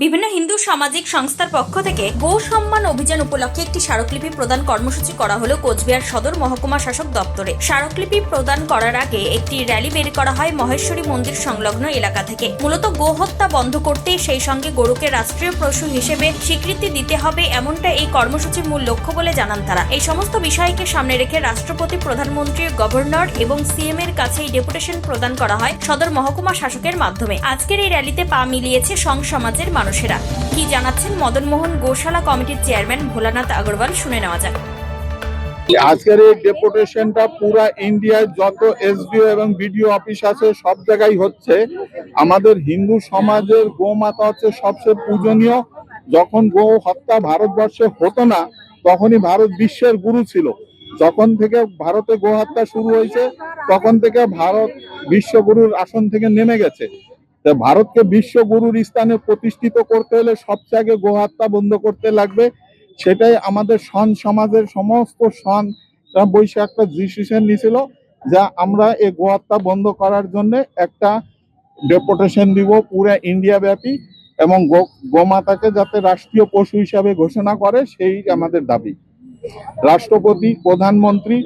বিভিন্ন হিন্দু সামাজিক সংস্থার পক্ষ থেকে গো সম্মান অভিযান উপলক্ষে একটি স্মারকলিপি প্রদান কর্মসূচি করা হলো কোচবিহার সদর মহকুমা শাসক দপ্তরে। স্মারকলিপি প্রদান করার আগে একটি র্যালি বের করা হয় মহেশ্বরী মন্দির সংলগ্ন এলাকা থেকে। মূলত গো হত্যা বন্ধ করতে, সেই সঙ্গে গরুকে রাষ্ট্রীয় পশু হিসেবে স্বীকৃতি দিতে হবে, এমনটা এই কর্মসূচির মূল লক্ষ্য বলে জানান তারা। এই সমস্ত বিষয়কে সামনে রেখে রাষ্ট্রপতি, প্রধানমন্ত্রী, গভর্নর এবং সিএম এর কাছে এই ডেপুটেশন প্রদান করা হয় সদর মহকুমা শাসকের মাধ্যমে। আজকের এই র্যালিতে পা মিলিয়েছে সং সমাজের মানুষেরা। কি জানাচ্ছেন মদনমোহন গোশালা কমিটির চেয়ারম্যান ভোলানাথ আগরওয়াল, শুনে নেওয়া যাক। আজকের এই ডেপুটেশনটা পুরা ইন্ডিয়ার যত এসডিও এবং বিডিও অফিস আছে সব জায়গায় হচ্ছে। আমাদের হিন্দু সমাজের গোমাতা হচ্ছে সবচেয়ে পূজনীয়। যখন গো হত্যা ভারতবর্ষে হতো না, তখনই ভারত বিশ্বের গুরু ছিল। যখন থেকে ভারতে গো হত্যা শুরু হয়েছে, তখন থেকে ভারত বিশ্বগুরুর আসন থেকে নেমে গেছে। ভারতকে বিশ্বগুরুর স্থানে প্রতিষ্ঠিত করতে হলে সবচেয়ে আগে গো হত্যা বন্ধ করতে লাগবে। সেটাই আমাদের সন সমাজের সমস্ত সন বৈশাখ একটা ডিসিশন নিয়েছিল, যা আমরা এই গো হত্যা বন্ধ করার জন্য একটা ডেপুটেশন দিব পুরো ইন্ডিয়া ব্যাপী, এবং গোমাতাকে যাতে রাষ্ট্রীয় পশু হিসাবে ঘোষণা করে সেই আমাদের দাবি। রাষ্ট্রপতি, প্রধানমন্ত্রী,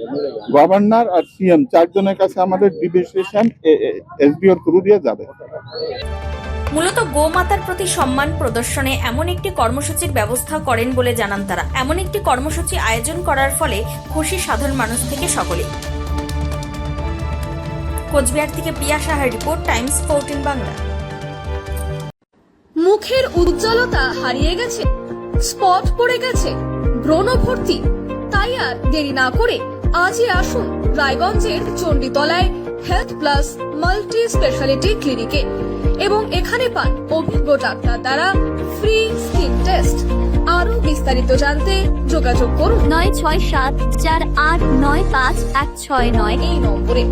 গভর্নর আর সিএম চারজনের কাছে আমাদের ডিসিশন এসডিওর থ্রু দিয়ে যাবে। মূলত গোমাতার প্রতি সম্মান প্রদর্শনে এমন একটি কর্মসূচির ব্যবস্থা করেন বলে জানান তারা। এমন একটি কর্মসূচি আয়োজন করার ফলে খুশি সাধারণ মানুষ থেকে সকলে। কোচবিহার থেকে প্রিয়া সাহার রিপোর্ট, টাইমস 14 বাংলা। মুখের উজ্জ্বলতা হারিয়ে গেছে, স্পট পড়ে গেছে, ব্রণ ভর্তি, তাই আর দেরি না করে আজই আসুন রায়গঞ্জের চণ্ডীতলায় হেলথ প্লাস মাল্টি স্পেশালিটি ক্লিনিকে এবং এখানে পান অভিজ্ঞ ডাক্তার দ্বারা ফ্রি স্কিন টেস্ট। আরো বিস্তারিত জানতে যোগাযোগ করুন 9674895169 এই নম্বরে।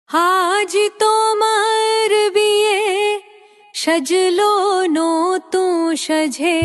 আজ তোমার বিয়ে, সাজলো নতুন সাজে।